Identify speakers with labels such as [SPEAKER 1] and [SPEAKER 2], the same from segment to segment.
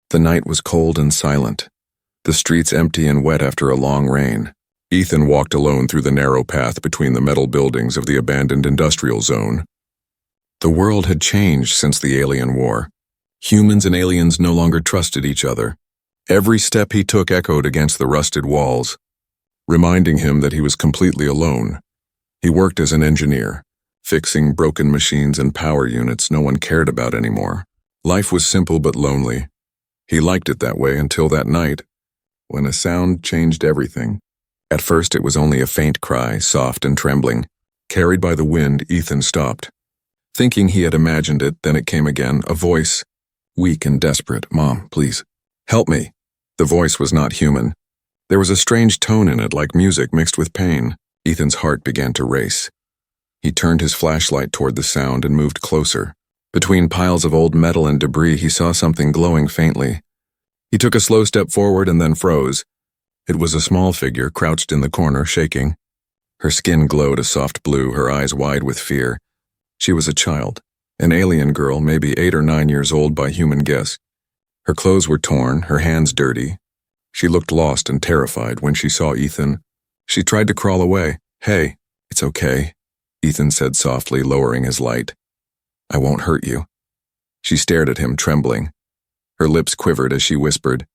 [SPEAKER 1] The night was cold and silent, the streets empty and wet after a long rain. Ethan walked alone through the narrow path between the metal buildings of the abandoned industrial zone. The world had changed since the alien war. Humans and aliens no longer trusted each other. Every step he took echoed against the rusted walls, reminding him that he was completely alone. He worked as an engineer, fixing broken machines and power units no one cared about anymore. Life was simple but lonely. He liked it that way until that night, when a sound changed everything. At first it was only a faint cry, soft and trembling. Carried by the wind, Ethan stopped. Thinking he had imagined it, then it came again, a voice, weak and desperate. "Mom, please, help me." The voice was not human. There was a strange tone in it, like music mixed with pain. Ethan's heart began to race. He turned his flashlight toward the sound and moved closer. Between piles of old metal and debris, he saw something glowing faintly. He took a slow step forward and then froze. It was a small figure crouched in the corner, shaking. Her skin glowed a soft blue, her eyes wide with fear. She was a child, an alien girl, maybe 8 or 9 years old by human guess. Her clothes were torn, her hands dirty. She looked lost and terrified when she saw Ethan. She tried to crawl away. "Hey, it's okay," Ethan said softly, lowering his light. "I won't hurt you." She stared at him, trembling. Her lips quivered as she whispered,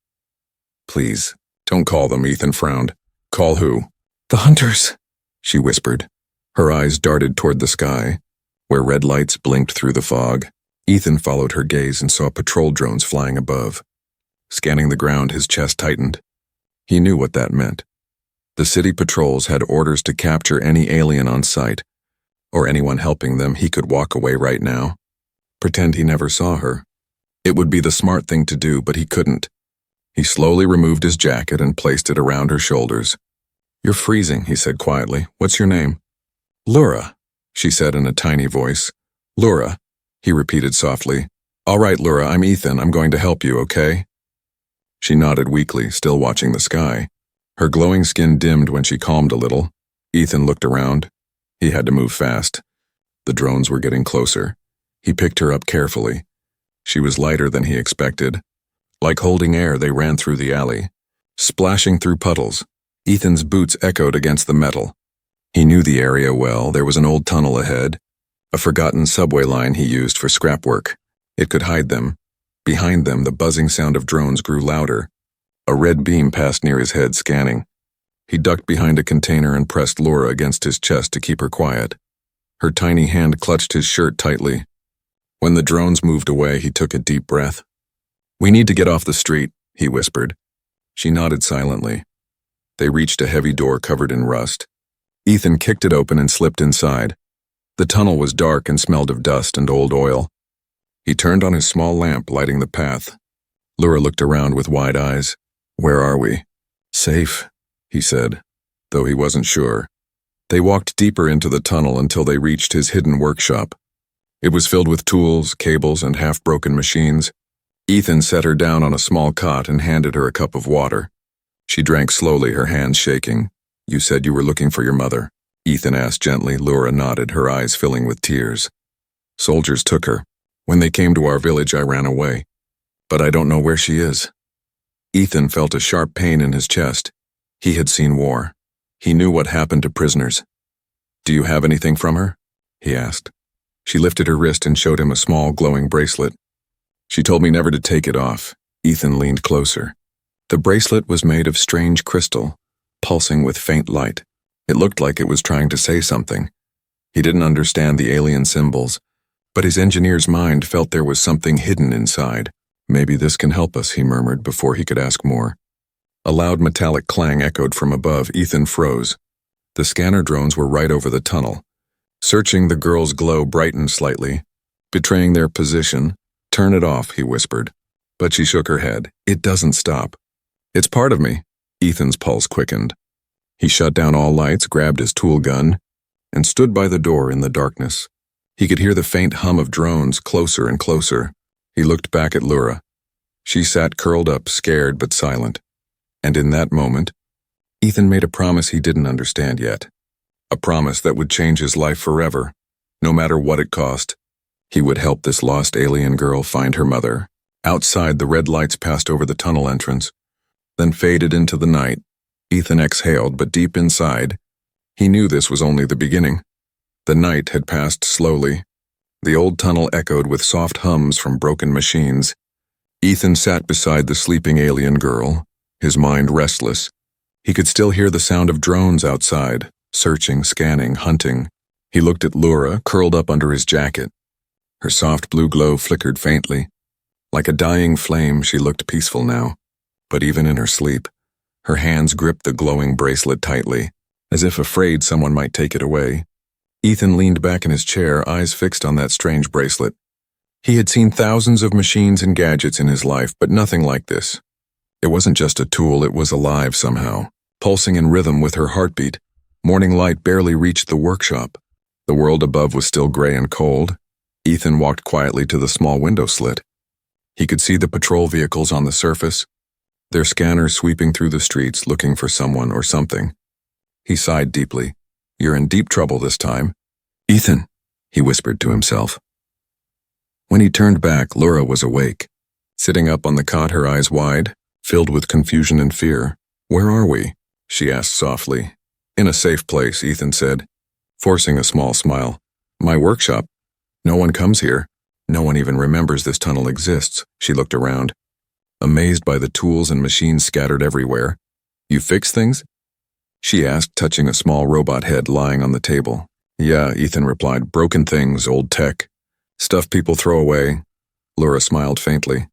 [SPEAKER 1] "Please, don't call them," Ethan frowned. "Call who?" "The hunters," she whispered. Her eyes darted toward the sky, where red lights blinked through the fog. Ethan followed her gaze and saw patrol drones flying above. Scanning the ground, his chest tightened. He knew what that meant. The city patrols had orders to capture any alien on sight, or anyone helping them. He could walk away right now. Pretend he never saw her. It would be the smart thing to do, but he couldn't. He slowly removed his jacket and placed it around her shoulders. "You're freezing," he said quietly. "What's your name?" "Laura," she said in a tiny voice. "Laura," he repeated softly. "All right, Laura, I'm Ethan. I'm going to help you, okay?" She nodded weakly, still watching the sky. Her glowing skin dimmed when she calmed a little. Ethan looked around. He had to move fast. The drones were getting closer. He picked her up carefully. She was lighter than he expected. Like holding air, they ran through the alley, splashing through puddles. Ethan's boots echoed against the metal. He knew the area well. There was an old tunnel ahead, a forgotten subway line he used for scrap work. It could hide them. Behind them, the buzzing sound of drones grew louder. A red beam passed near his head, scanning. He ducked behind a container and pressed Laura against his chest to keep her quiet. Her tiny hand clutched his shirt tightly. When the drones moved away, he took a deep breath. "We need to get off the street," he whispered. She nodded silently. They reached a heavy door covered in rust. Ethan kicked it open and slipped inside. The tunnel was dark and smelled of dust and old oil. He turned on his small lamp, lighting the path. Laura looked around with wide eyes. "Where are we?" "Safe," he said, though he wasn't sure. They walked deeper into the tunnel until they reached his hidden workshop. It was filled with tools, cables, and half-broken machines. Ethan set her down on a small cot and handed her a cup of water. She drank slowly, her hands shaking. "You said you were looking for your mother?" Ethan asked gently. Laura nodded, her eyes filling with tears. "Soldiers took her. When they came to our village, I ran away. But I don't know where she is." Ethan felt a sharp pain in his chest. He had seen war. He knew what happened to prisoners. "Do you have anything from her?" he asked. She lifted her wrist and showed him a small, glowing bracelet. "She told me never to take it off." Ethan leaned closer. The bracelet was made of strange crystal, pulsing with faint light. It looked like it was trying to say something. He didn't understand the alien symbols, but his engineer's mind felt there was something hidden inside. "Maybe this can help us," he murmured before he could ask more. A loud metallic clang echoed from above. Ethan froze. The scanner drones were right over the tunnel. Searching, the girl's glow brightened slightly, betraying their position. "Turn it off," he whispered. But she shook her head. "It doesn't stop." "It's part of me." Ethan's pulse quickened. He shut down all lights, grabbed his tool gun, and stood by the door in the darkness. He could hear the faint hum of drones closer and closer. He looked back at Laura. She sat curled up, scared but silent. And in that moment, Ethan made a promise he didn't understand yet. A promise that would change his life forever, no matter what it cost. He would help this lost alien girl find her mother Outside, the red lights passed over the tunnel entrance, then faded into the night. Ethan exhaled, but deep inside, he knew this was only the beginning. The night had passed slowly. The old tunnel echoed with soft hums from broken machines. Ethan sat beside the sleeping alien girl, his mind restless. He could still hear the sound of drones outside, searching, scanning, hunting. He looked at Laura, curled up under his jacket. Her soft blue glow flickered faintly. Like a dying flame, she looked peaceful now. But even in her sleep, her hands gripped the glowing bracelet tightly, as if afraid someone might take it away. Ethan leaned back in his chair, eyes fixed on that strange bracelet. He had seen thousands of machines and gadgets in his life, but nothing like this. It wasn't just a tool, it was alive somehow, pulsing in rhythm with her heartbeat. Morning light barely reached the workshop. The world above was still gray and cold. Ethan walked quietly to the small window slit. He could see the patrol vehicles on the surface, their scanners sweeping through the streets looking for someone or something. He sighed deeply. "You're in deep trouble this time." "Ethan," he whispered to himself. When he turned back, Laura was awake, sitting up on the cot, her eyes wide, filled with confusion and fear. "Where are we?" she asked softly. "In a safe place," Ethan said, forcing a small smile. "My workshop. No one comes here. No one even remembers this tunnel exists." She looked around, amazed by the tools and machines scattered everywhere. "You fix things?" she asked, touching a small robot head lying on the table. "Yeah," Ethan replied. "Broken things, old tech. Stuff people throw away." Laura smiled faintly.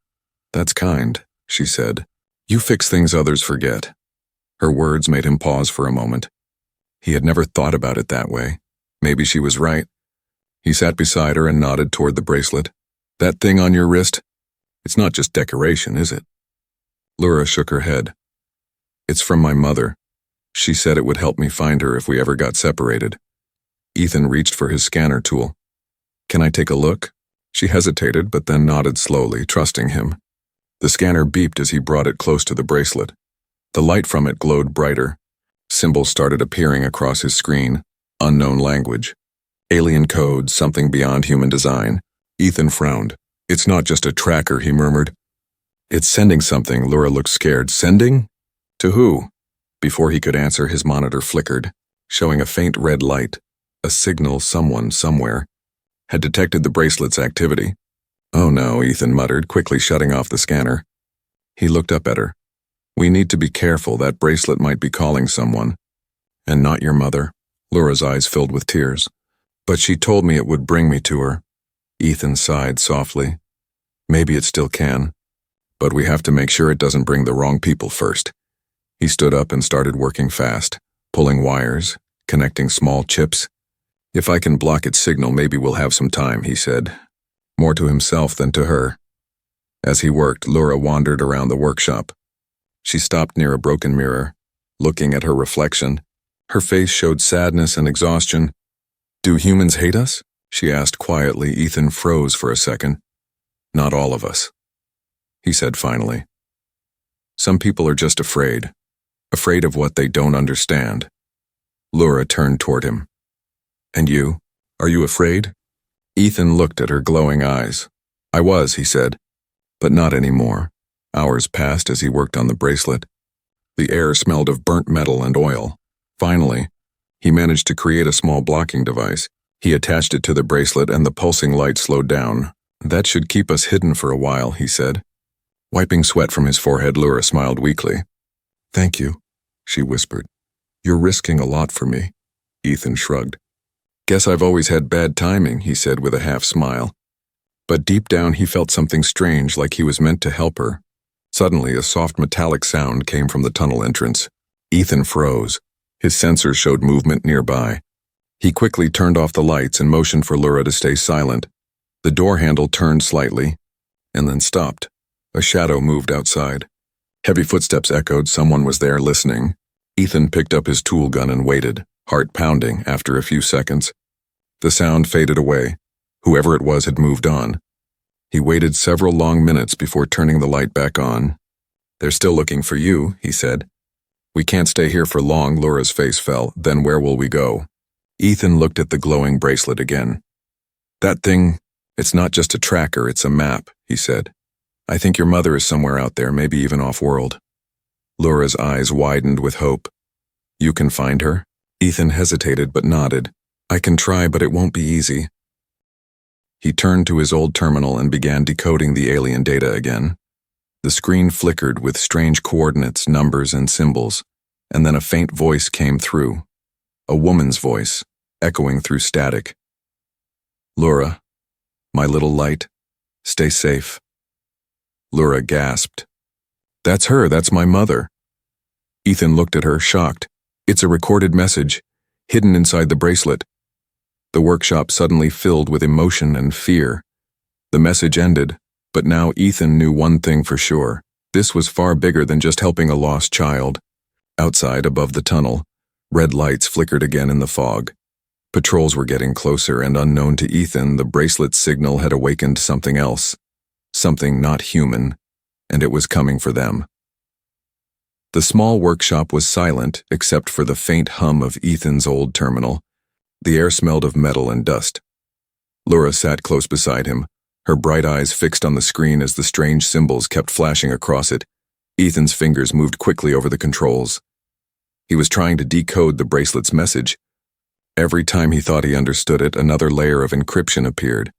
[SPEAKER 1] "That's kind," she said. "You fix things others forget." Her words made him pause for a moment. He had never thought about it that way. Maybe she was right. He sat beside her and nodded toward the bracelet. "That thing on your wrist? It's not just decoration, is it?" Laura shook her head. "It's from my mother. She said it would help me find her if we ever got separated." Ethan reached for his scanner tool. "Can I take a look?" She hesitated, but then nodded slowly, trusting him. The scanner beeped as he brought it close to the bracelet. The light from it glowed brighter. Symbols started appearing across his screen. Unknown language. Alien code, something beyond human design. Ethan frowned. "It's not just a tracker," he murmured. "It's sending something." Laura looked scared. "Sending? To who?" Before he could answer, his monitor flickered, showing a faint red light. A signal someone, somewhere, had detected the bracelet's activity. "Oh no," Ethan muttered, quickly shutting off the scanner. He looked up at her. "We need to be careful. That bracelet might be calling someone. And not your mother." Laura's eyes filled with tears. "But she told me it would bring me to her." Ethan sighed softly. "Maybe it still can. But we have to make sure it doesn't bring the wrong people first." He stood up and started working fast, pulling wires, connecting small chips. "If I can block its signal, maybe we'll have some time," he said, more to himself than to her. As he worked, Laura wandered around the workshop. She stopped near a broken mirror, looking at her reflection. Her face showed sadness and exhaustion. "Do humans hate us?" she asked quietly. Ethan froze for a second. "Not all of us," he said finally. "Some people are just afraid of what they don't understand." Laura turned toward him. "And you? Are you afraid?" Ethan looked at her glowing eyes. "I was," he said, "but not anymore." Hours passed as he worked on the bracelet. The air smelled of burnt metal and oil. Finally, he managed to create a small blocking device. He attached it to the bracelet and the pulsing light slowed down. "That should keep us hidden for a while," he said. Wiping sweat from his forehead, Laura smiled weakly. "Thank you," she whispered. "You're risking a lot for me." Ethan shrugged. "Guess I've always had bad timing," he said with a half smile. But deep down he felt something strange, like he was meant to help her. Suddenly, a soft metallic sound came from the tunnel entrance. Ethan froze. His sensors showed movement nearby. He quickly turned off the lights and motioned for Laura to stay silent. The door handle turned slightly, and then stopped. A shadow moved outside. Heavy footsteps echoed. Someone was there listening. Ethan picked up his tool gun and waited, heart pounding. After a few seconds, the sound faded away. Whoever it was had moved on. He waited several long minutes before turning the light back on. "They're still looking for you," he said. "We can't stay here for long." Laura's face fell. "Then where will we go?" Ethan looked at the glowing bracelet again. "That thing, it's not just a tracker, it's a map," he said. I think your mother is somewhere out there, maybe even off-world. Laura's eyes widened with hope. You can find her? Ethan hesitated but nodded. I can try, but it won't be easy. He turned to his old terminal and began decoding the alien data again. The screen flickered with strange coordinates, numbers, and symbols, and then a faint voice came through. A woman's voice, echoing through static. Laura, my little light, stay safe. Laura gasped. That's her, that's my mother. Ethan looked at her, shocked. It's a recorded message, hidden inside the bracelet. The workshop suddenly filled with emotion and fear. The message ended, but now Ethan knew one thing for sure. This was far bigger than just helping a lost child. Outside, above the tunnel, red lights flickered again in the fog. Patrols were getting closer, and unknown to Ethan, the bracelet's signal had awakened something else. Something not human, and it was coming for them. The small workshop was silent except for the faint hum of Ethan's old terminal. The air smelled of metal and dust. Laura sat close beside him, her bright eyes fixed on the screen as the strange symbols kept flashing across it. Ethan's fingers moved quickly over the controls. He was trying to decode the bracelet's message. Every time he thought he understood it, another layer of encryption appeared.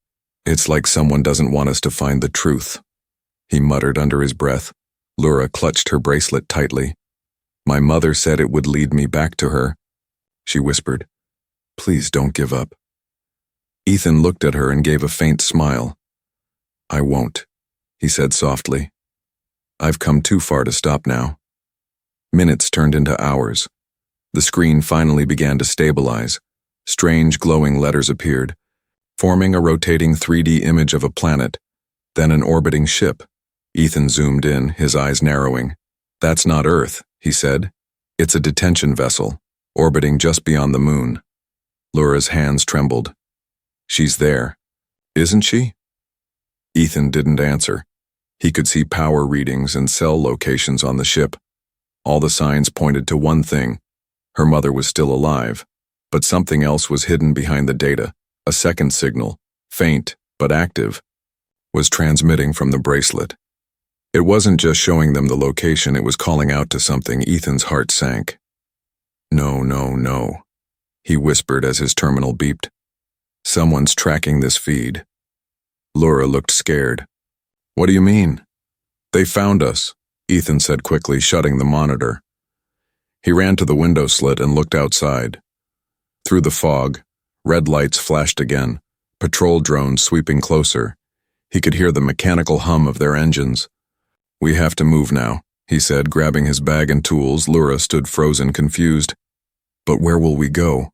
[SPEAKER 1] It's like someone doesn't want us to find the truth, he muttered under his breath. Laura clutched her bracelet tightly. My mother said it would lead me back to her, she whispered. Please don't give up. Ethan looked at her and gave a faint smile. I won't, he said softly. I've come too far to stop now. Minutes turned into hours. The screen finally began to stabilize. Strange glowing letters appeared, forming a rotating 3D image of a planet, then an orbiting ship. Ethan zoomed in, his eyes narrowing. That's not Earth, he said. It's a detention vessel, orbiting just beyond the moon. Laura's hands trembled. She's there, isn't she? Ethan didn't answer. He could see power readings and cell locations on the ship. All the signs pointed to one thing. Her mother was still alive, but something else was hidden behind the data. A second signal, faint but active, was transmitting from the bracelet. It wasn't just showing them the location, it was calling out to something. Ethan's heart sank. No, no, no, he whispered as his terminal beeped. Someone's tracking this feed. Laura looked scared. What do you mean? They found us, Ethan said quickly, shutting the monitor. He ran to the window slit and looked outside. Through the fog, red lights flashed again, patrol drones sweeping closer. He could hear the mechanical hum of their engines. We have to move now, he said, grabbing his bag and tools. Laura stood frozen, confused. But where will we go?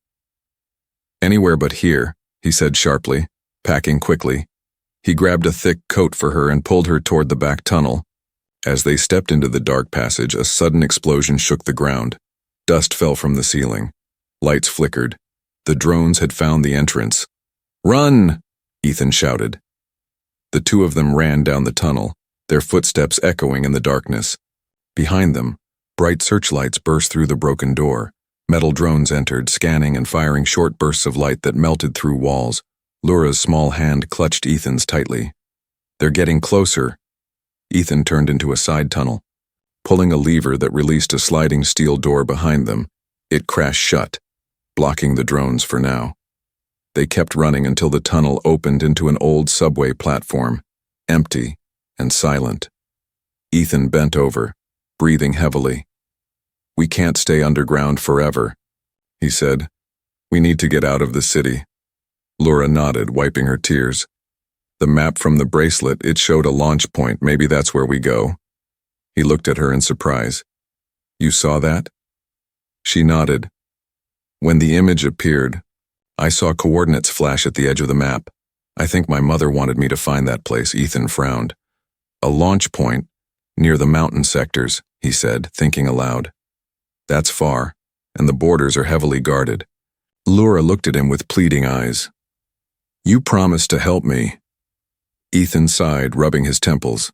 [SPEAKER 1] Anywhere but here, he said sharply, packing quickly. He grabbed a thick coat for her and pulled her toward the back tunnel. As they stepped into the dark passage, a sudden explosion shook the ground. Dust fell from the ceiling. Lights flickered. The drones had found the entrance. Run! Ethan shouted. The two of them ran down the tunnel, their footsteps echoing in the darkness. Behind them, bright searchlights burst through the broken door. Metal drones entered, scanning and firing short bursts of light that melted through walls. Laura's small hand clutched Ethan's tightly. They're getting closer. Ethan turned into a side tunnel, pulling a lever that released a sliding steel door behind them. It crashed shut, blocking the drones for now. They kept running until the tunnel opened into an old subway platform, empty and silent. Ethan bent over, breathing heavily. We can't stay underground forever, he said. We need to get out of the city. Laura nodded, wiping her tears. The map from the bracelet, it showed a launch point. Maybe that's where we go. He looked at her in surprise. You saw that? She nodded. When the image appeared, I saw coordinates flash at the edge of the map. I think my mother wanted me to find that place. Ethan frowned. A launch point near the mountain sectors, he said, thinking aloud. That's far, and the borders are heavily guarded. Laura looked at him with pleading eyes. You promised to help me. Ethan sighed, rubbing his temples.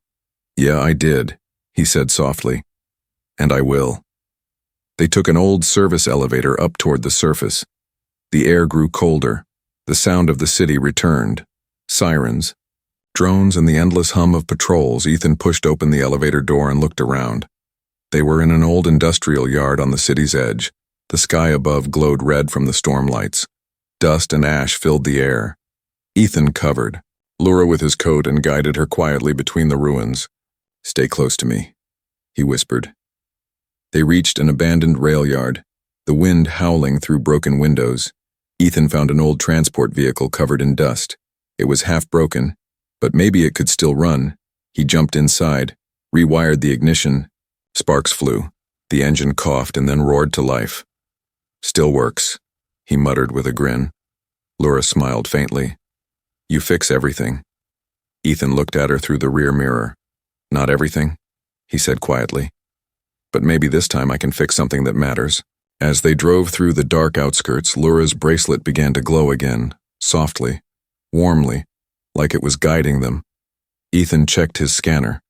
[SPEAKER 1] Yeah, I did, he said softly. And I will. They took an old service elevator up toward the surface. The air grew colder. The sound of the city returned. Sirens. Drones and the endless hum of patrols, Ethan pushed open the elevator door and looked around. They were in an old industrial yard on the city's edge. The sky above glowed red from the storm lights. Dust and ash filled the air. Ethan covered Laura with his coat and guided her quietly between the ruins. "Stay close to me," he whispered. They reached an abandoned rail yard, the wind howling through broken windows. Ethan found an old transport vehicle covered in dust. It was half broken, but maybe it could still run. He jumped inside, rewired the ignition. Sparks flew. The engine coughed and then roared to life. "Still works," he muttered with a grin. Laura smiled faintly. "You fix everything." Ethan looked at her through the rear mirror. "Not everything," he said quietly. "But maybe this time I can fix something that matters." As they drove through the dark outskirts, Laura's bracelet began to glow again, softly, warmly, like it was guiding them. Ethan checked his scanner.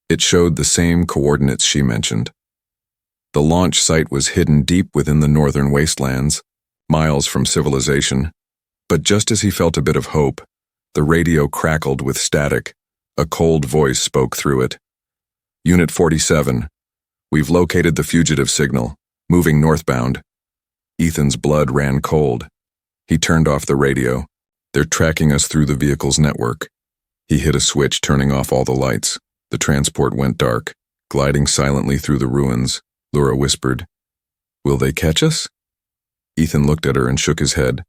[SPEAKER 1] It showed the same coordinates she mentioned. The launch site was hidden deep within the northern wastelands, miles from civilization. But just as he felt a bit of hope, the radio crackled with static. A cold voice spoke through it. "Unit 47, we've located the fugitive signal, moving northbound." Ethan's blood ran cold. He turned off the radio. "They're tracking us through the vehicle's network." He hit a switch, turning off all the lights. The transport went dark, gliding silently through the ruins. Laura whispered, "Will they catch us?" Ethan looked at her and shook his head.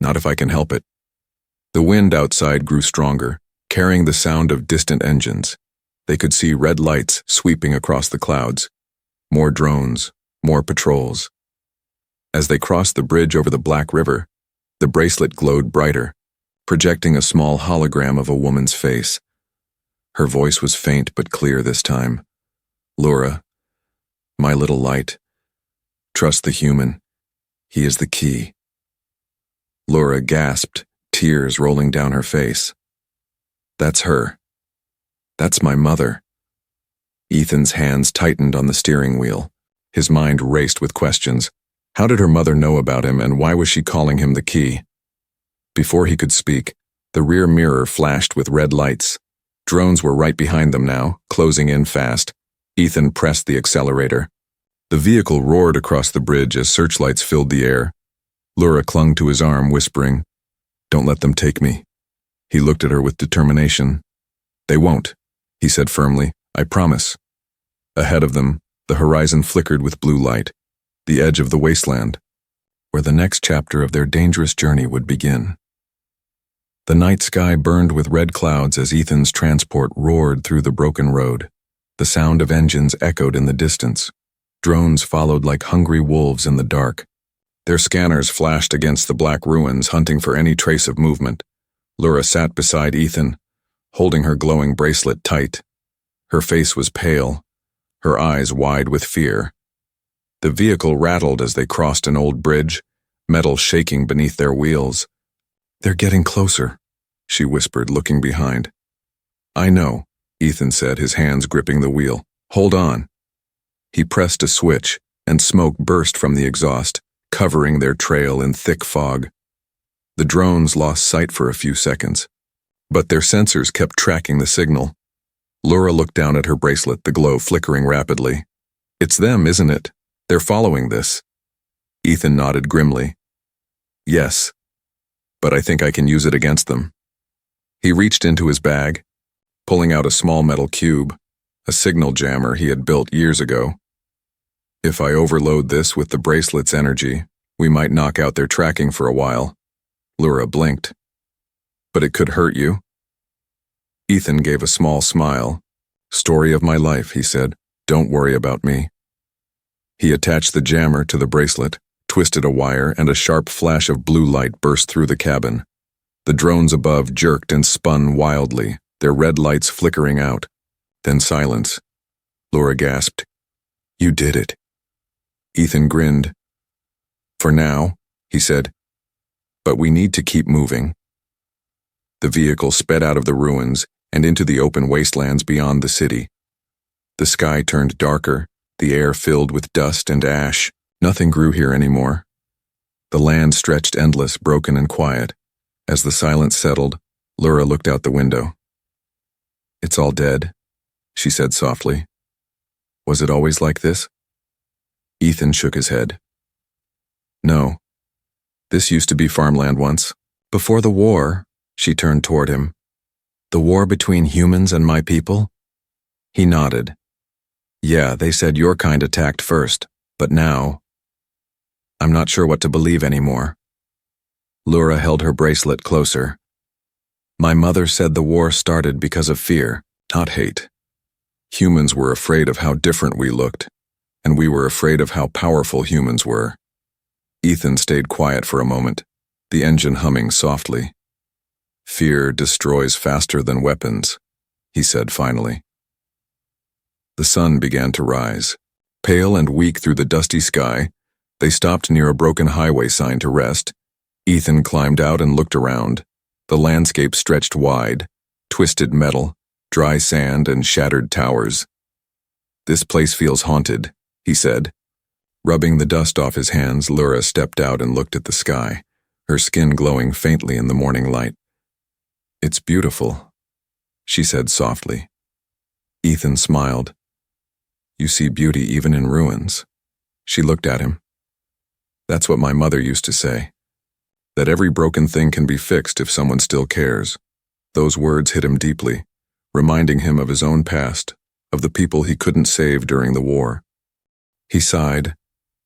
[SPEAKER 1] "Not if I can help it." The wind outside grew stronger, carrying the sound of distant engines. They could see red lights sweeping across the clouds. More drones, more patrols. As they crossed the bridge over the Black River, the bracelet glowed brighter, projecting a small hologram of a woman's face. Her voice was faint but clear this time. "Laura, my little light. Trust the human. He is the key." Laura gasped, tears rolling down her face. "That's her. That's my mother." Ethan's hands tightened on the steering wheel. His mind raced with questions. How did her mother know about him, and why was she calling him the key? Before he could speak, the rear mirror flashed with red lights. Drones were right behind them now, closing in fast. Ethan pressed the accelerator. The vehicle roared across the bridge as searchlights filled the air. Laura clung to his arm, whispering, "Don't let them take me." He looked at her with determination. "They won't," he said firmly. "I promise." Ahead of them, the horizon flickered with blue light, the edge of the wasteland, where the next chapter of their dangerous journey would begin. The night sky burned with red clouds as Ethan's transport roared through the broken road. The sound of engines echoed in the distance. Drones followed like hungry wolves in the dark. Their scanners flashed against the black ruins, hunting for any trace of movement. Laura sat beside Ethan, holding her glowing bracelet tight. Her face was pale, her eyes wide with fear. The vehicle rattled as they crossed an old bridge, metal shaking beneath their wheels. "They're getting closer," she whispered, looking behind. "I know," Ethan said, his hands gripping the wheel. "Hold on." He pressed a switch, and smoke burst from the exhaust, covering their trail in thick fog. The drones lost sight for a few seconds, but their sensors kept tracking the signal. Laura looked down at her bracelet, the glow flickering rapidly. "It's them, isn't it? They're following this." Ethan nodded grimly. "Yes, but I think I can use it against them." He reached into his bag, pulling out a small metal cube, a signal jammer he had built years ago. "If I overload this with the bracelet's energy, we might knock out their tracking for a while." Laura blinked. "But it could hurt you." Ethan gave a small smile. "Story of my life," he said. "Don't worry about me." He attached the jammer to the bracelet, twisted a wire, and a sharp flash of blue light burst through the cabin. The drones above jerked and spun wildly, their red lights flickering out. Then silence. Laura gasped, "You did it." Ethan grinned. "For now," he said, "but we need to keep moving." The vehicle sped out of the ruins and into the open wastelands beyond the city. The sky turned darker, the air filled with dust and ash. Nothing grew here anymore. The land stretched endless, broken and quiet. As the silence settled, Laura looked out the window. It's all dead, she said softly. Was it always like this? Ethan shook his head. No. This used to be farmland once. Before the war, she turned toward him. The war between humans and my people? He nodded. Yeah, they said your kind attacked first, but now... I'm not sure what to believe anymore. Laura held her bracelet closer. My mother said the war started because of fear, not hate. Humans were afraid of how different we looked, and we were afraid of how powerful humans were. Ethan stayed quiet for a moment, the engine humming softly. Fear destroys faster than weapons, he said finally. The sun began to rise. Pale and weak through the dusty sky, they stopped near a broken highway sign to rest. Ethan climbed out and looked around. The landscape stretched wide, twisted metal, dry sand, and shattered towers. This place feels haunted, he said. Rubbing the dust off his hands, Laura stepped out and looked at the sky, her skin glowing faintly in the morning light. It's beautiful, she said softly. Ethan smiled. You see beauty even in ruins. She looked at him. That's what my mother used to say. That every broken thing can be fixed if someone still cares. Those words hit him deeply, reminding him of his own past, of the people he couldn't save during the war. He sighed.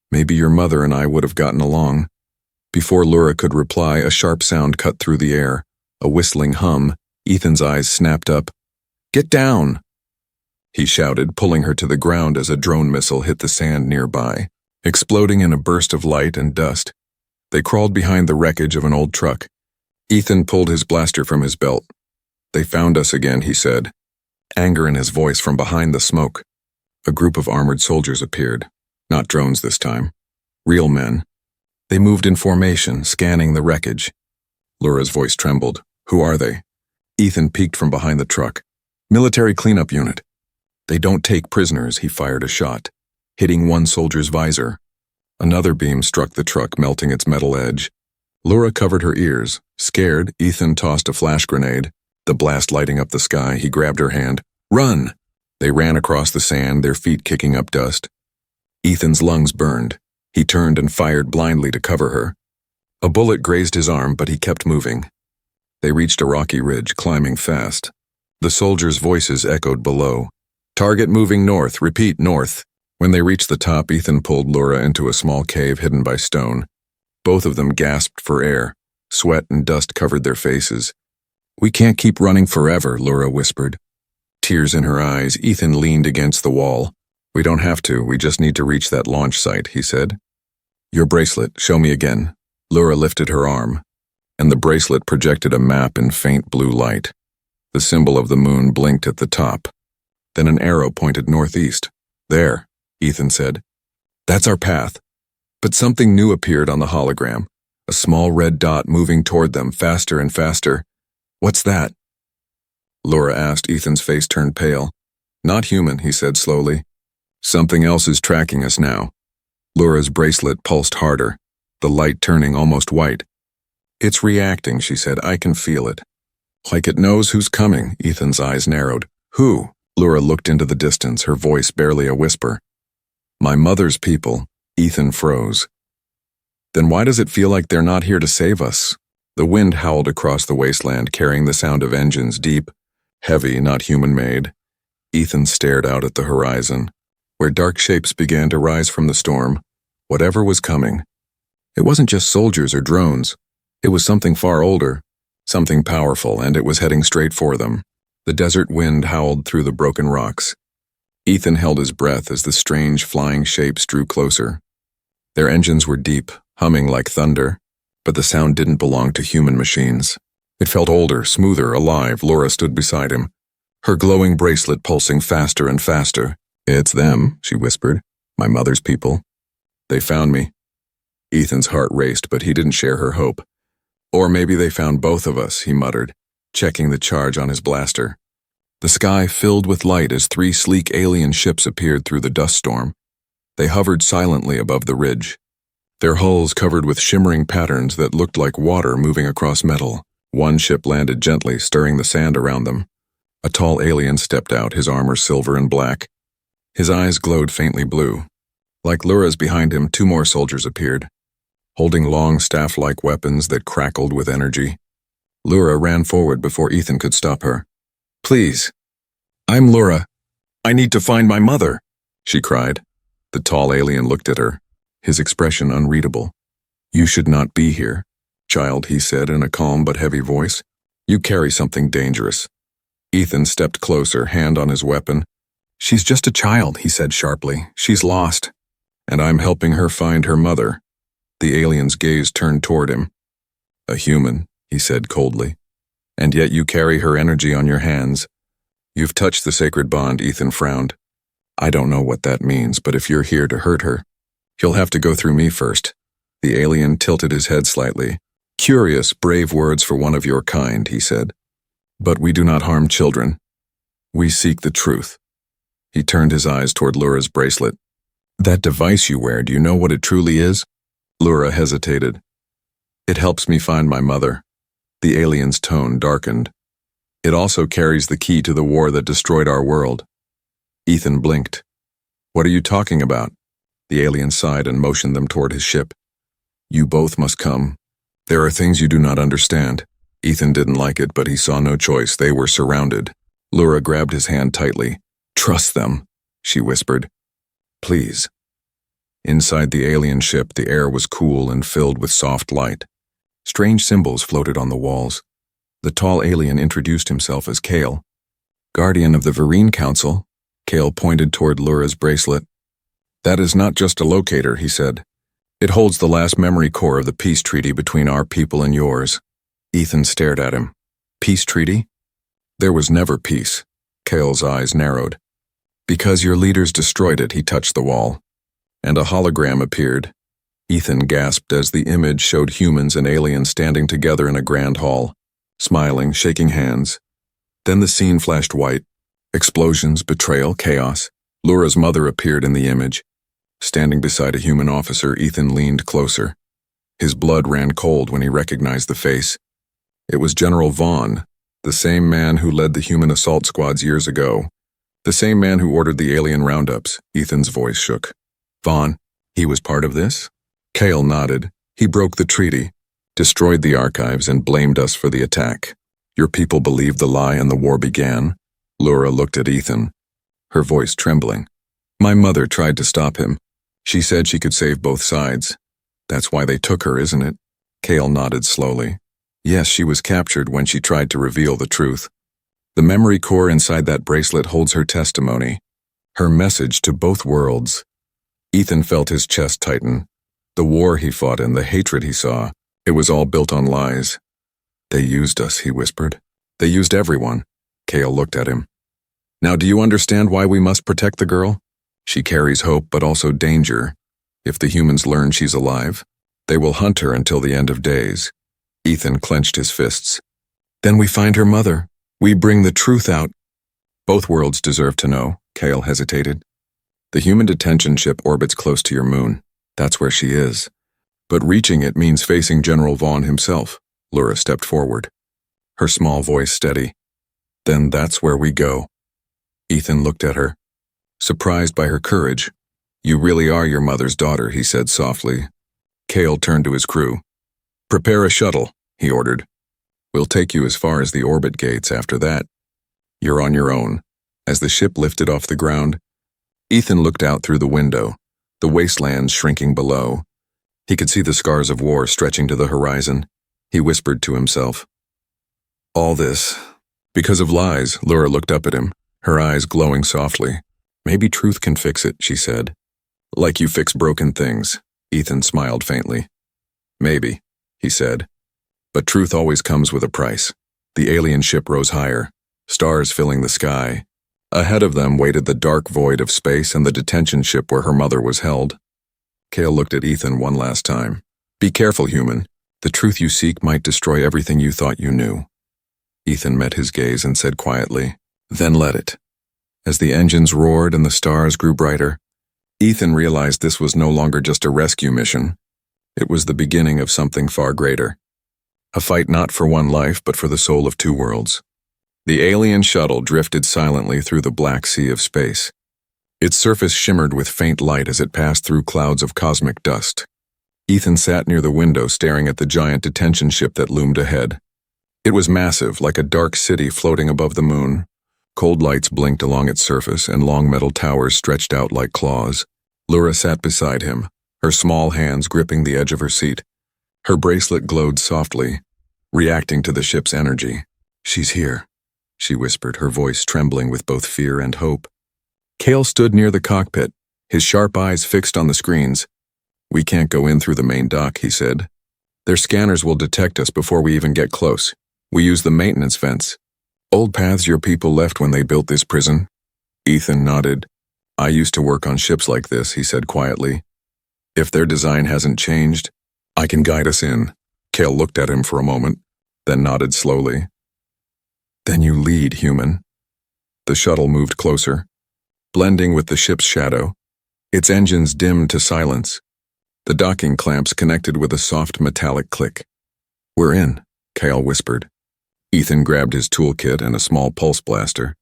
[SPEAKER 1] Maybe your mother and I would have gotten along. Before Laura could reply, a sharp sound cut through the air, a whistling hum. Ethan's eyes snapped up. Get down! He shouted, pulling her to the ground as a drone missile hit the sand nearby, exploding in a burst of light and dust. They crawled behind the wreckage of an old truck. Ethan pulled his blaster from his belt. They found us again, he said, anger in his voice from behind the smoke. A group of armored soldiers appeared, not drones this time. Real men. They moved in formation, scanning the wreckage. Laura's voice trembled. Who are they? Ethan peeked from behind the truck. Military cleanup unit. They don't take prisoners, he fired a shot, hitting one soldier's visor. Another beam struck the truck, melting its metal edge. Laura covered her ears. Scared, Ethan tossed a flash grenade. The blast lighting up the sky, he grabbed her hand. Run! They ran across the sand, their feet kicking up dust. Ethan's lungs burned. He turned and fired blindly to cover her. A bullet grazed his arm, but he kept moving. They reached a rocky ridge, climbing fast. The soldiers' voices echoed below. Target moving north, repeat north. When they reached the top, Ethan pulled Laura into a small cave hidden by stone. Both of them gasped for air. Sweat and dust covered their faces. We can't keep running forever, Laura whispered. Tears in her eyes, Ethan leaned against the wall. We don't have to, we just need to reach that launch site, he said. Your bracelet, show me again. Laura lifted her arm, and the bracelet projected a map in faint blue light. The symbol of the moon blinked at the top. Then an arrow pointed northeast. There, Ethan said. That's our path. But something new appeared on the hologram, a small red dot moving toward them faster and faster. What's that? Laura asked. Ethan's face turned pale. Not human, he said slowly. Something else is tracking us now. Laura's bracelet pulsed harder, the light turning almost white. It's reacting, she said. I can feel it. Like it knows who's coming, Ethan's eyes narrowed. Who? Laura looked into the distance, her voice barely a whisper. My mother's people. Ethan froze. Then why does it feel like they're not here to save us? The wind howled across the wasteland, carrying the sound of engines, deep, heavy, not human-made. Ethan stared out at the horizon, where dark shapes began to rise from the storm. Whatever was coming. It wasn't just soldiers or drones. It was something far older, something powerful, and it was heading straight for them. The desert wind howled through the broken rocks. Ethan held his breath as the strange flying shapes drew closer. Their engines were deep, humming like thunder, but the sound didn't belong to human machines. It felt older, smoother, alive. Laura stood beside him, her glowing bracelet pulsing faster and faster. It's them, she whispered. My mother's people. They found me. Ethan's heart raced, but he didn't share her hope. Or maybe they found both of us, he muttered, checking the charge on his blaster. The sky filled with light as 3 sleek alien ships appeared through the dust storm. They hovered silently above the ridge, their hulls covered with shimmering patterns that looked like water moving across metal. One ship landed gently, stirring the sand around them. A tall alien stepped out, his armor silver and black. His eyes glowed faintly blue. Like Lura's behind him, two more soldiers appeared, holding long staff-like weapons that crackled with energy. Lura ran forward before Ethan could stop her. "Please. I'm Lura. I need to find my mother," she cried. The tall alien looked at her, his expression unreadable. "You should not be here, child," he said in a calm but heavy voice. "You carry something dangerous." Ethan stepped closer, hand on his weapon. "She's just a child," he said sharply. "She's lost. And I'm helping her find her mother." The alien's gaze turned toward him. "A human," he said coldly. "And yet you carry her energy on your hands." "You've touched the sacred bond," Ethan frowned. "I don't know what that means, but if you're here to hurt her, you'll have to go through me first." The alien tilted his head slightly. "Curious, brave words for one of your kind," he said. "But we do not harm children. We seek the truth." He turned his eyes toward Lura's bracelet. "That device you wear, do you know what it truly is?" Lura hesitated. "It helps me find my mother." The alien's tone darkened. "It also carries the key to the war that destroyed our world." Ethan blinked. "What are you talking about?" The alien sighed and motioned them toward his ship. "You both must come. There are things you do not understand." Ethan didn't like it, but he saw no choice. They were surrounded. Lura grabbed his hand tightly. "Trust them," she whispered. "Please." Inside the alien ship, the air was cool and filled with soft light. Strange symbols floated on the walls. The tall alien introduced himself as Kale. "Guardian of the Vereen Council." Kale pointed toward Lura's bracelet. "That is not just a locator," he said. "It holds the last memory core of the peace treaty between our people and yours." Ethan stared at him. "Peace treaty?" "There was never peace." Kale's eyes narrowed. "Because your leaders destroyed it," he touched the wall. And a hologram appeared. Ethan gasped as the image showed humans and aliens standing together in a grand hall, smiling, shaking hands. Then the scene flashed white. Explosions, betrayal, chaos. Lura's mother appeared in the image. Standing beside a human officer, Ethan leaned closer. His blood ran cold when he recognized the face. It was General Vaughn, the same man who led the human assault squads years ago. The same man who ordered the alien roundups. Ethan's voice shook. "Vaughn, he was part of this?" Kale nodded. "He broke the treaty, destroyed the archives, and blamed us for the attack. Your people believed the lie and the war began." Lura looked at Ethan, her voice trembling. "My mother tried to stop him. She said she could save both sides. That's why they took her, isn't it?" Kale nodded slowly. "Yes, she was captured when she tried to reveal the truth. The memory core inside that bracelet holds her testimony, her message to both worlds." Ethan felt his chest tighten. The war he fought in, the hatred he saw, it was all built on lies. "They used us," he whispered. "They used everyone." Kale looked at him. "Now do you understand why we must protect the girl? She carries hope but also danger. If the humans learn she's alive, they will hunt her until the end of days." Ethan clenched his fists. "Then we find her mother. We bring the truth out." "Both worlds deserve to know," Kale hesitated. "The human detention ship orbits close to your moon. That's where she is. But reaching it means facing General Vaughn himself." Lura stepped forward, her small voice steady. "Then that's where we go." Ethan looked at her, surprised by her courage. "You really are your mother's daughter," he said softly. Kale turned to his crew. "Prepare a shuttle," he ordered. "We'll take you as far as the orbit gates. After that, you're on your own." As the ship lifted off the ground, Ethan looked out through the window, the wastelands shrinking below. He could see the scars of war stretching to the horizon. He whispered to himself, "All this, because of lies." Lura looked up at him, her eyes glowing softly. "Maybe truth can fix it," she said. "Like you fix broken things." Ethan smiled faintly. "Maybe," he said. "But truth always comes with a price." The alien ship rose higher, stars filling the sky. Ahead of them waited the dark void of space and the detention ship where her mother was held. Kale looked at Ethan one last time. "Be careful, human. The truth you seek might destroy everything you thought you knew." Ethan met his gaze and said quietly, "Then let it." As the engines roared and the stars grew brighter, Ethan realized this was no longer just a rescue mission. It was the beginning of something far greater. A fight not for one life, but for the soul of two worlds. The alien shuttle drifted silently through the black sea of space. Its surface shimmered with faint light as it passed through clouds of cosmic dust. Ethan sat near the window staring at the giant detention ship that loomed ahead. It was massive, like a dark city floating above the moon. Cold lights blinked along its surface, and long metal towers stretched out like claws. Lura sat beside him, her small hands gripping the edge of her seat. Her bracelet glowed softly, reacting to the ship's energy. "She's here," she whispered, her voice trembling with both fear and hope. Cale stood near the cockpit, his sharp eyes fixed on the screens. "We can't go in through the main dock," he said. "Their scanners will detect us before we even get close. We use the maintenance vents. Old paths your people left when they built this prison?" Ethan nodded. "I used to work on ships like this," he said quietly. "If their design hasn't changed, I can guide us in." Cale looked at him for a moment, then nodded slowly. "Then you lead, human." The shuttle moved closer, blending with the ship's shadow. Its engines dimmed to silence. The docking clamps connected with a soft metallic click. "We're in," Cale whispered. Ethan grabbed his toolkit and a small pulse blaster.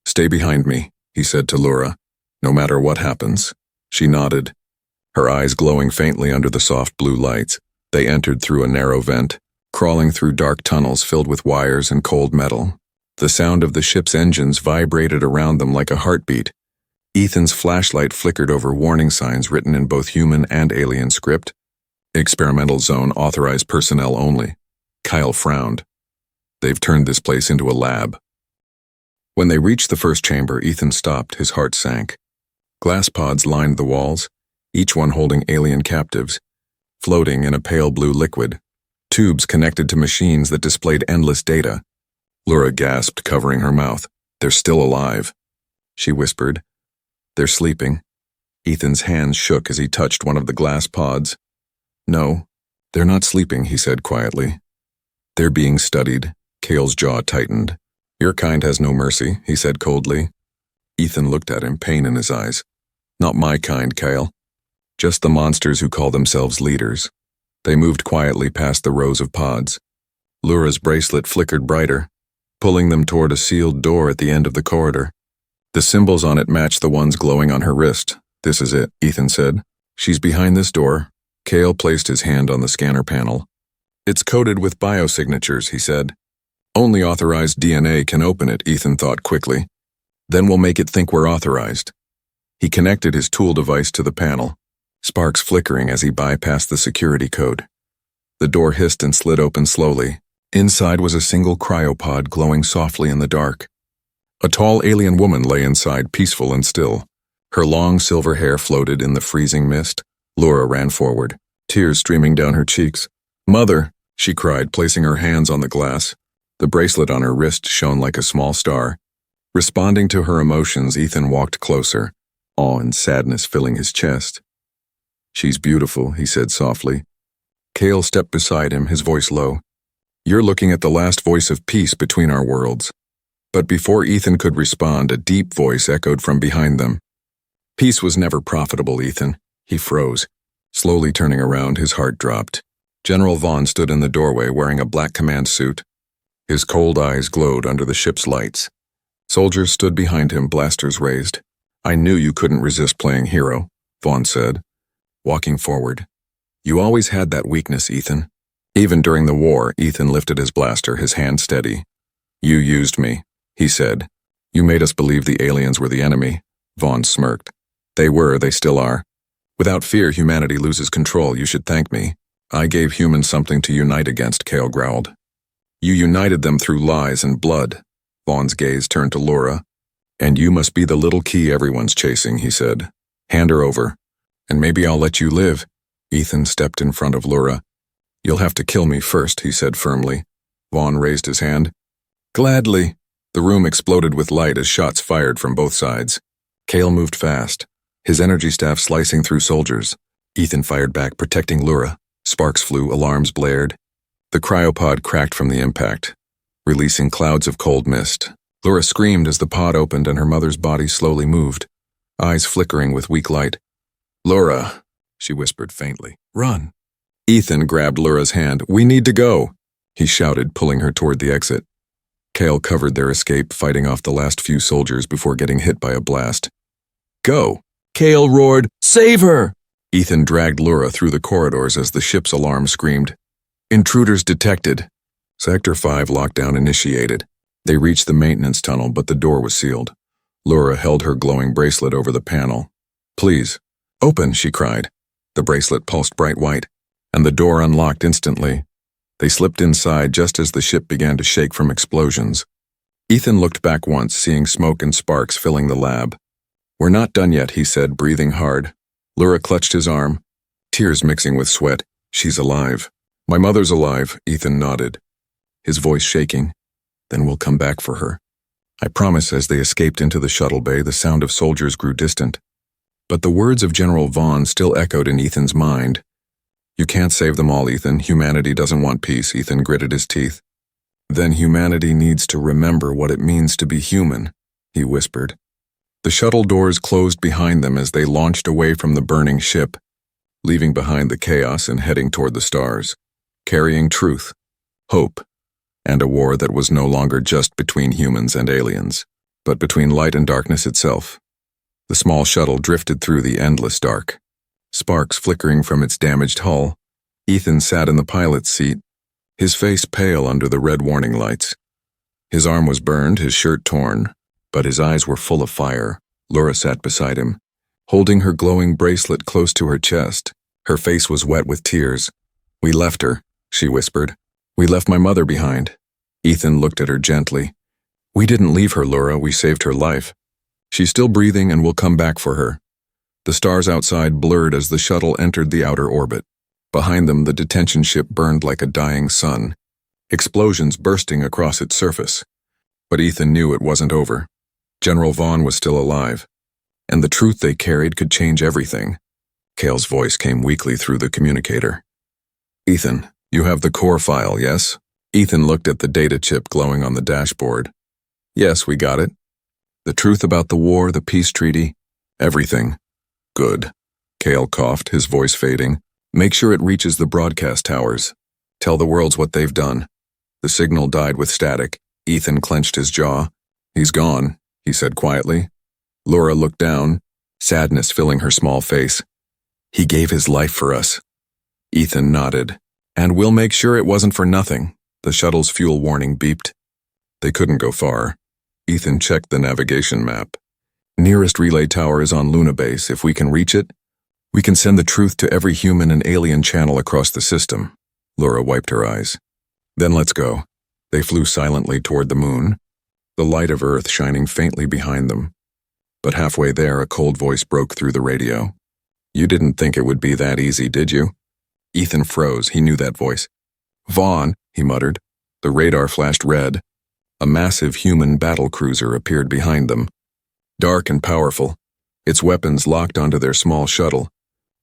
[SPEAKER 1] "Stay behind me," he said to Lura. "No matter what happens." She nodded, her eyes glowing faintly under the soft blue lights. They entered through a narrow vent, crawling through dark tunnels filled with wires and cold metal. The sound of the ship's engines vibrated around them like a heartbeat. Ethan's flashlight flickered over warning signs written in both human and alien script. "Experimental zone, authorized personnel only." Kyle frowned. "They've turned this place into a lab." When they reached the first chamber, Ethan stopped, his heart sank. Glass pods lined the walls, each one holding alien captives, floating in a pale blue liquid. Tubes connected to machines that displayed endless data. Lura gasped, covering her mouth. "They're still alive," she whispered. "They're sleeping." Ethan's hands shook as he touched one of the glass pods. "No, they're not sleeping," he said quietly. "They're being studied." Cale's jaw tightened. "Your kind has no mercy," he said coldly. Ethan looked at him, pain in his eyes. "Not my kind, Cale. Just the monsters who call themselves leaders." They moved quietly past the rows of pods. Lura's bracelet flickered brighter, pulling them toward a sealed door at the end of the corridor. The symbols on it matched the ones glowing on her wrist. "This is it," Ethan said. "She's behind this door." Cale placed his hand on the scanner panel. "It's coded with biosignatures," he said. "Only authorized DNA can open it," Ethan thought quickly. "Then we'll make it think we're authorized." He connected his tool device to the panel, sparks flickering as he bypassed the security code. The door hissed and slid open slowly. Inside was a single cryopod glowing softly in the dark. A tall alien woman lay inside, peaceful and still. Her long silver hair floated in the freezing mist. Lura ran forward, tears streaming down her cheeks. "Mother," she cried, placing her hands on the glass. The bracelet on her wrist shone like a small star. Responding to her emotions, Ethan walked closer, awe and sadness filling his chest. "She's beautiful," he said softly. Cale stepped beside him, his voice low. "You're looking at the last voice of peace between our worlds." But before Ethan could respond, a deep voice echoed from behind them. "Peace was never profitable, Ethan." He froze. Slowly turning around, his heart dropped. General Vaughn stood in the doorway wearing a black command suit. His cold eyes glowed under the ship's lights. Soldiers stood behind him, blasters raised. "I knew you couldn't resist playing hero," Vaughn said, walking forward. "You always had that weakness, Ethan." Even during the war, Ethan lifted his blaster, his hand steady. "You used me," he said. "You made us believe the aliens were the enemy." Vaughn smirked. "They were, they still are. Without fear, humanity loses control. You should thank me. I gave humans something to unite against," Cale growled. "You united them through lies and blood." Vaughn's gaze turned to Lura. "And you must be the little key everyone's chasing," he said. "Hand her over. And maybe I'll let you live." Ethan stepped in front of Lura. "You'll have to kill me first," he said firmly. Vaughn raised his hand. "Gladly." The room exploded with light as shots fired from both sides. Cale moved fast, his energy staff slicing through soldiers. Ethan fired back, protecting Lura. Sparks flew, alarms blared. The cryopod cracked from the impact, releasing clouds of cold mist. Lura screamed as the pod opened and her mother's body slowly moved, eyes flickering with weak light. "Lura," she whispered faintly. "Run." Ethan grabbed Lura's hand. "We need to go." he shouted, pulling her toward the exit. Kale covered their escape, fighting off the last few soldiers before getting hit by a blast. Go! Kale roared, "Save her!" Ethan dragged Lura through the corridors as the ship's alarm screamed. Intruders detected. Sector 5 lockdown initiated. They reached the maintenance tunnel, but the door was sealed. Lura held her glowing bracelet over the panel. "Please, open," she cried. The bracelet pulsed bright white, and the door unlocked instantly. They slipped inside just as the ship began to shake from explosions. Ethan looked back once, seeing smoke and sparks filling the lab. "We're not done yet," he said, breathing hard. Lura clutched his arm, tears mixing with sweat. "She's alive." "My mother's alive," Ethan nodded, his voice shaking. "Then we'll come back for her. I promise." As they escaped into the shuttle bay, the sound of soldiers grew distant. But the words of General Vaughn still echoed in Ethan's mind. "You can't save them all, Ethan. Humanity doesn't want peace." Ethan gritted his teeth. "Then humanity needs to remember what it means to be human," he whispered. The shuttle doors closed behind them as they launched away from the burning ship, leaving behind the chaos and heading toward the stars, carrying truth, hope, and a war that was no longer just between humans and aliens, but between light and darkness itself. The small shuttle drifted through the endless dark, sparks flickering from its damaged hull. Ethan sat in the pilot's seat, his face pale under the red warning lights. His arm was burned, his shirt torn, but his eyes were full of fire. Lura sat beside him, holding her glowing bracelet close to her chest. Her face was wet with tears. "We left her," she whispered. "We left my mother behind." Ethan looked at her gently. "We didn't leave her, Lura. We saved her life. She's still breathing and we'll come back for her." The stars outside blurred as the shuttle entered the outer orbit. Behind them, the detention ship burned like a dying sun, explosions bursting across its surface. But Ethan knew it wasn't over. General Vaughn was still alive, and the truth they carried could change everything. Kale's voice came weakly through the communicator. "Ethan, you have the core file, yes?" Ethan looked at the data chip glowing on the dashboard. "Yes, we got it. The truth about the war, the peace treaty, everything." "Good." Kale coughed, his voice fading. "Make sure it reaches the broadcast towers. Tell the worlds what they've done." The signal died with static. Ethan clenched his jaw. "He's gone," he said quietly. Lura looked down, sadness filling her small face. "He gave his life for us." Ethan nodded. "And we'll make sure it wasn't for nothing." The shuttle's fuel warning beeped. They couldn't go far. Ethan checked the navigation map. "Nearest relay tower is on Luna Base. If we can reach it, we can send the truth to every human and alien channel across the system." Lura wiped her eyes. "Then let's go." They flew silently toward the moon, the light of Earth shining faintly behind them. But halfway there, a cold voice broke through the radio. "You didn't think it would be that easy, did you?" Ethan froze. He knew that voice. "Vaughn," he muttered. The radar flashed red. A massive human battlecruiser appeared behind them, dark and powerful, its weapons locked onto their small shuttle.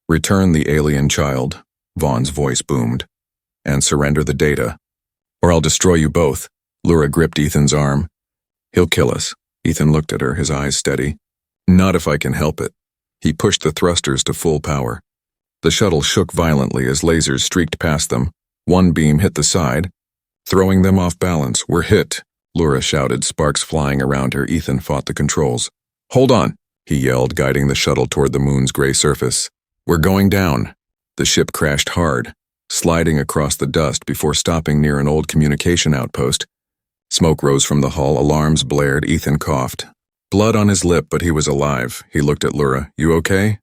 [SPEAKER 1] "Return the alien child," Vaughn's voice boomed, "and surrender the data, or I'll destroy you both." Lura gripped Ethan's arm. "He'll kill us." Ethan looked at her, his eyes steady. "Not if I can help it." He pushed the thrusters to full power. The shuttle shook violently as lasers streaked past them. One beam hit the side, throwing them off balance. "We're hit," Lura shouted, sparks flying around her. Ethan fought the controls. "Hold on," he yelled, guiding the shuttle toward the moon's gray surface. "We're going down." The ship crashed hard, sliding across the dust before stopping near an old communication outpost. Smoke rose from the hull, alarms blared. Ethan coughed, blood on his lip, but he was alive. He looked at Lura. "You okay?"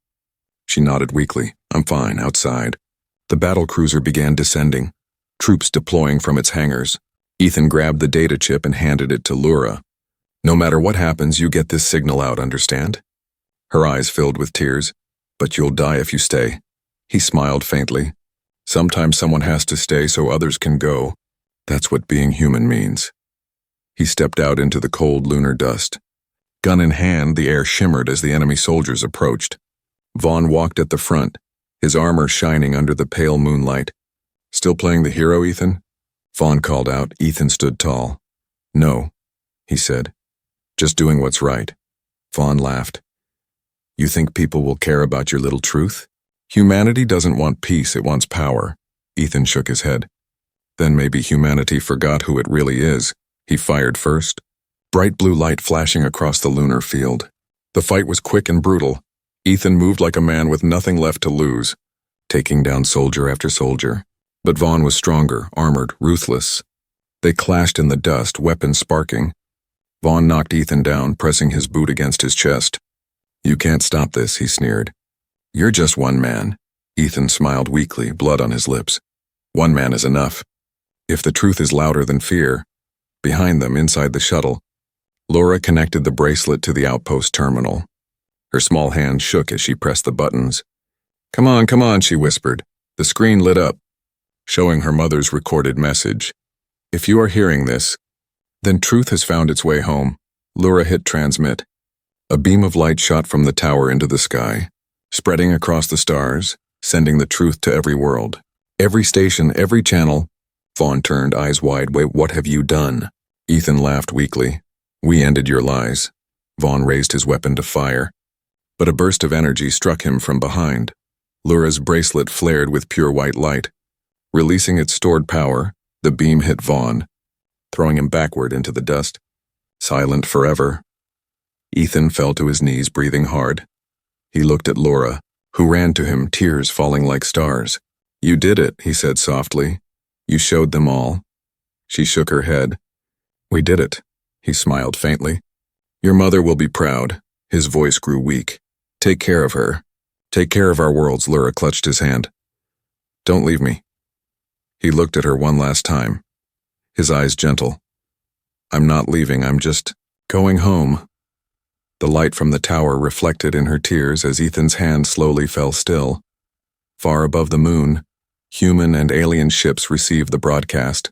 [SPEAKER 1] She nodded weakly. "I'm fine, outside." The battlecruiser began descending, troops deploying from its hangars. Ethan grabbed the data chip and handed it to Lura. "No matter what happens, you get this signal out, understand?" Her eyes filled with tears. "But you'll die if you stay." He smiled faintly. "Sometimes someone has to stay so others can go. That's what being human means." He stepped out into the cold lunar dust. Gun in hand, the air shimmered as the enemy soldiers approached. Vaughn walked at the front, his armor shining under the pale moonlight. "Still playing the hero, Ethan?" Vaughn called out. Ethan stood tall. "No," he said. "Just doing what's right." Vaughn laughed. "You think people will care about your little truth? Humanity doesn't want peace, it wants power." Ethan shook his head. Then maybe humanity forgot who it really is. He fired first. Bright blue light flashing across the lunar field. The fight was quick and brutal. Ethan moved like a man with nothing left to lose, taking down soldier after soldier. But Vaughn was stronger, armored, ruthless. They clashed in the dust, weapons sparking. Vaughn knocked Ethan down, pressing his boot against his chest. "You can't stop this," he sneered. "You're just one man." Ethan smiled weakly, blood on his lips. "One man is enough. If the truth is louder than fear." Behind them, inside the shuttle, Laura connected the bracelet to the outpost terminal. Her small hand shook as she pressed the buttons. Come on," she whispered. The screen lit up, showing her mother's recorded message. "If you are hearing this, then truth has found its way home." Laura hit transmit. A beam of light shot from the tower into the sky, spreading across the stars, sending the truth to every world. Every station, every channel. Vaughn turned, eyes wide. "Wait, what have you done?" Ethan laughed weakly. "We ended your lies." Vaughn raised his weapon to fire, but a burst of energy struck him from behind. Laura's bracelet flared with pure white light. Releasing its stored power, the beam hit Vaughn, throwing him backward into the dust. Silent forever. Ethan fell to his knees, breathing hard. He looked at Laura, who ran to him, tears falling like stars. "You did it," he said softly. "You showed them all." She shook her head. "We did it," he smiled faintly. "Your mother will be proud." His voice grew weak. "Take care of her. Take care of our worlds." Laura clutched his hand. "Don't leave me." He looked at her one last time, his eyes gentle. "I'm not leaving, I'm just going home." The light from the tower reflected in her tears as Ethan's hand slowly fell still. Far above the moon, human and alien ships received the broadcast.